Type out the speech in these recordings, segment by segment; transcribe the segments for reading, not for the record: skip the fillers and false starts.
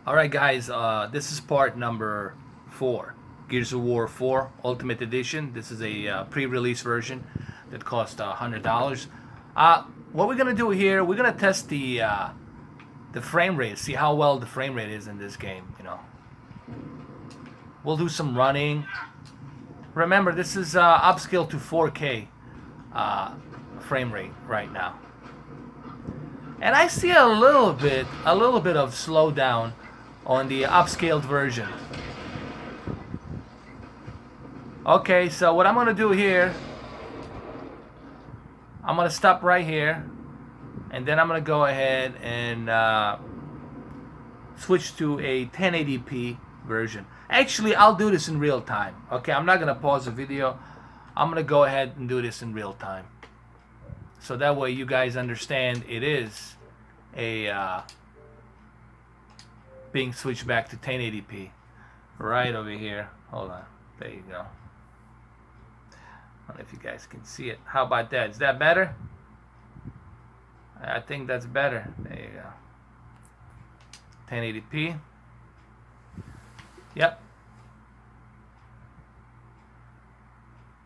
Alright guys, this is part number 4. Gears of War 4 Ultimate Edition. This is a pre-release version that cost $100. What we're going to do here, we're going to test the frame rate, see how well the frame rate is in this game, you know. We'll do some running. Remember, this is upscaled to 4K frame rate right now. And I see a little bit of slowdown on the upscaled version. Okay, so what I'm gonna do here, I'm gonna stop right here, and then I'm gonna go ahead and switch to a 1080p version. Actually, I'll do this in real time. Okay, I'm not gonna pause the video. I'm gonna go ahead and do this in real time, so that way you guys understand it is a being switched back to 1080p right over here. Hold on, there you go. I don't know if you guys can see it. How about that? Is that better? I think that's better. There you go. 1080p. Yep.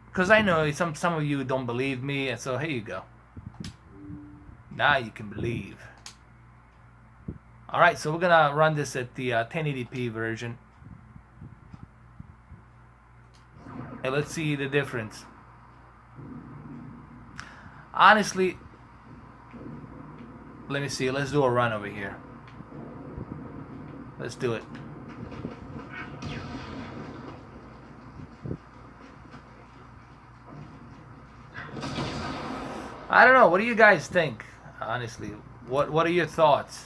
Because I know some of you don't believe me, and so here you go. Now you can believe. Alright, so we're gonna run this at the 1080p version. And let's see the difference. Honestly, let me see. Let's do a run over here. Let's do it. I don't know. What do you guys think? Honestly, what are your thoughts?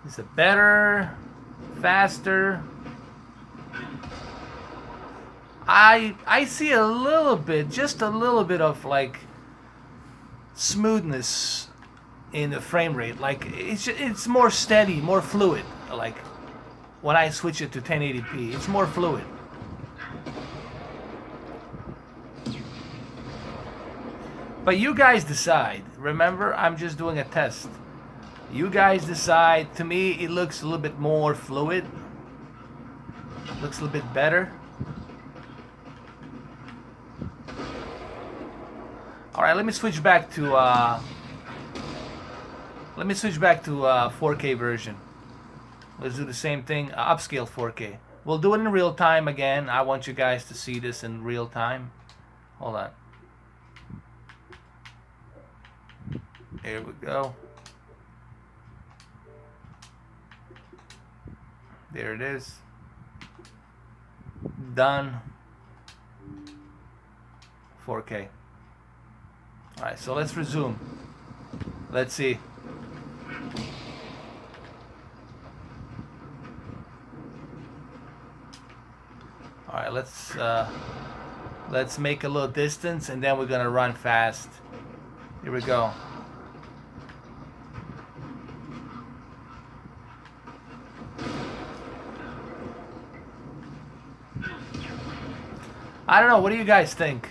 Is it better? Faster? I see a little bit, just a little bit of like smoothness in the frame rate. Like it's more steady, more fluid. Like when I switch it to 1080p, it's more fluid. But you guys decide. Remember, I'm just doing a test. You guys decide. To me, it looks a little bit more fluid. Looks a little bit better. All right, let me switch back to 4K version. Let's do the same thing. Upscale 4K. We'll do it in real time again. I want you guys to see this in real time. Hold on. Here we go. There it is. Done. 4K. Alright, so let's resume. Let's see. Alright, let's make a little distance, and then we're gonna run fast. Here we go. I don't know, what do you guys think?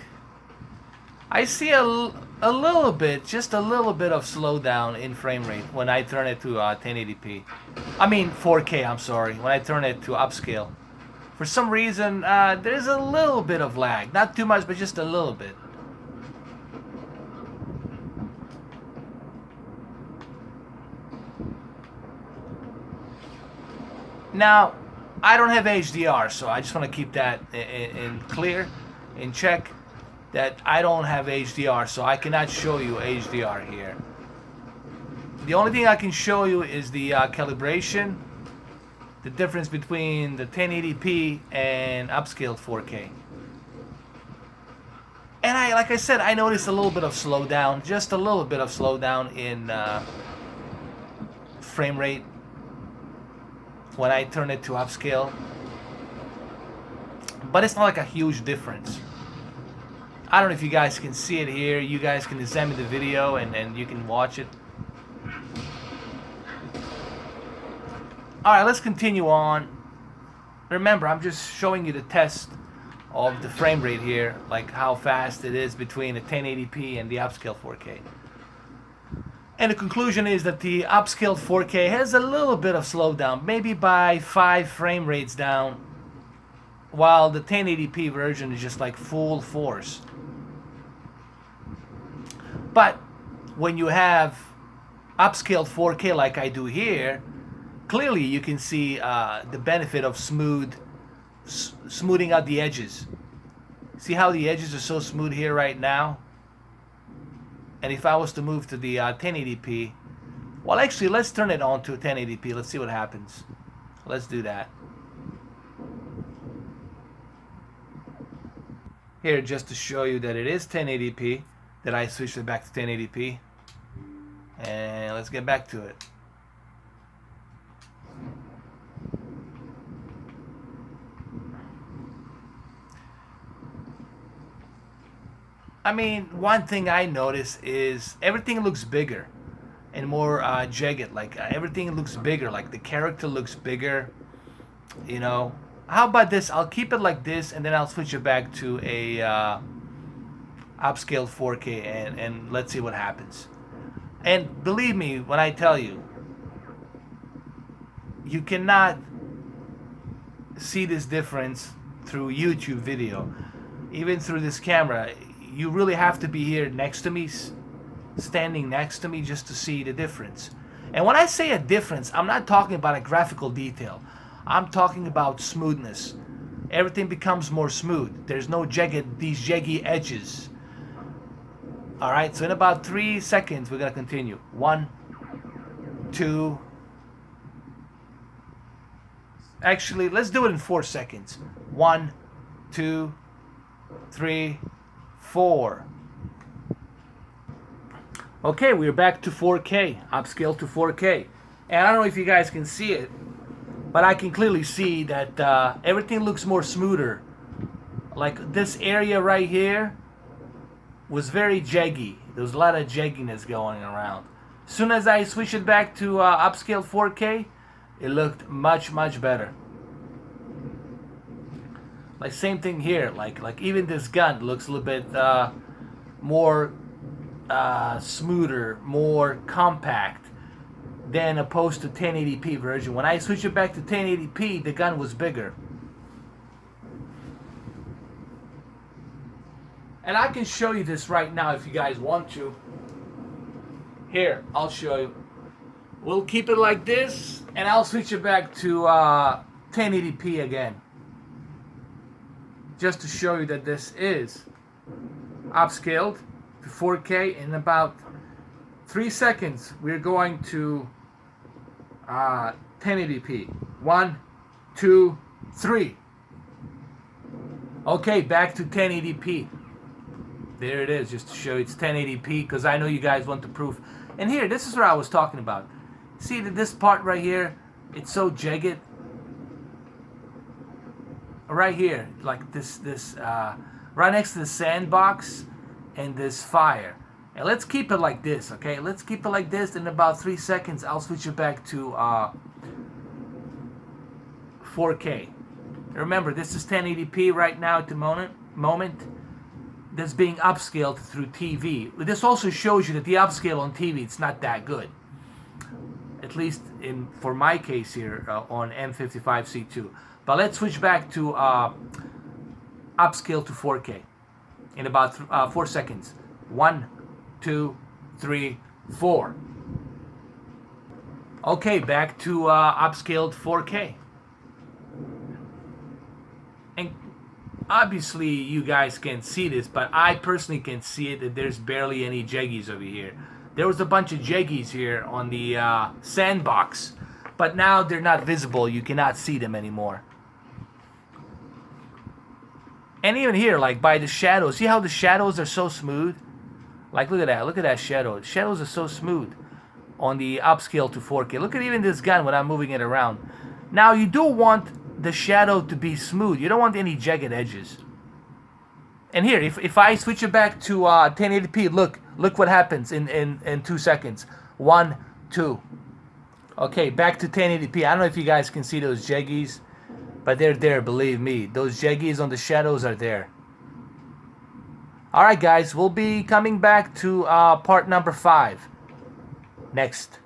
I see a little bit, just a little bit of slowdown in frame rate when I turn it to 1080p. I mean 4K, I'm sorry, when I turn it to upscale. For some reason, there's a little bit of lag. Not too much, but just a little bit. Now, I don't have HDR, so I just want to keep that in clear, in check, that I don't have HDR, so I cannot show you HDR here. The only thing I can show you is the calibration, the difference between the 1080p and upscaled 4K. And like I said, I noticed a little bit of slowdown, just a little bit of slowdown in frame rate when I turn it to upscale, but it's not like a huge difference. I don't know if you guys can see it here. You guys can examine the video and you can watch it. Alright, let's continue on. Remember, I'm just showing you the test of the frame rate here, like how fast it is between the 1080p and the upscale 4K. And the conclusion is that the upscaled 4K has a little bit of slowdown, maybe by 5 frame rates down, while the 1080p version is just like full force. But when you have upscaled 4K like I do here, clearly you can see the benefit of smoothing out the edges. See how the edges are so smooth here right now? And if I was to move to the 1080p, well, actually, let's turn it on to 1080p. Let's see what happens. Let's do that. Here, just to show you that it is 1080p, that I switched it back to 1080p. And let's get back to it. I mean, one thing I notice is everything looks bigger and more jagged. Like everything looks bigger. Like the character looks bigger. You know, how about this? I'll keep it like this, and then I'll switch it back to a upscaled 4K, and let's see what happens. And believe me when I tell you, you cannot see this difference through YouTube video, even through this camera. You really have to be here next to me, standing next to me, just to see the difference. And when I say a difference, I'm not talking about a graphical detail. I'm talking about smoothness. Everything becomes more smooth. There's no these jaggy edges. Alright, so in about 3 seconds, we're going to continue. 1, 2. Actually, let's do it in 4 seconds. 1, 2, 3, 4. Okay, we're back to 4K, upscale to 4K. And I don't know if you guys can see it, but I can clearly see that everything looks more smoother. Like this area right here was very jaggy. There was a lot of jagginess going around. As soon as I switched it back to upscale 4K, it looked much, much better. Like same thing here. Like even this gun looks a little bit more smoother, more compact than opposed to 1080p version. When I switched it back to 1080p, the gun was bigger. And I can show you this right now if you guys want to. Here, I'll show you. We'll keep it like this, and I'll switch it back to 1080p again, just to show you that this is upscaled to 4K. In about 3 seconds, we're going to 1080p. 1, 2, 3. Okay, back to 1080p. There it is, just to show you it's 1080p, because I know you guys want the proof. And here, this is what I was talking about. See that this part right here, it's so jagged. Right here, like this right next to the sandbox and this fire. And let's keep it like this, okay? Let's keep it like this. In about 3 seconds, I'll switch it back to 4K. Remember, this is 1080p right now at the moment. That's being upscaled through TV. This also shows you that the upscale on TV, it's not that good. At least for my case here on M55C2. But let's switch back to upscale to 4K in about 4 seconds. 1, 2, 3, 4. Okay, back to upscaled 4K. And obviously you guys can't see this, but I personally can see it that there's barely any Jaggies over here. There was a bunch of Jaggies here on the sandbox, but now they're not visible. You cannot see them anymore. And even here, like by the shadows, see how the shadows are so smooth? Like look at that shadow. The shadows are so smooth on the upscale to 4K. Look at even this gun when I'm moving it around. Now you do want the shadow to be smooth. You don't want any jagged edges. And here, if I switch it back to 1080p, look what happens in 2 seconds. 1, 2. Okay, back to 1080p. I don't know if you guys can see those Jaggies, but they're there, believe me. Those Jaggies on the shadows are there. Alright guys, we'll be coming back to part number 5. Next.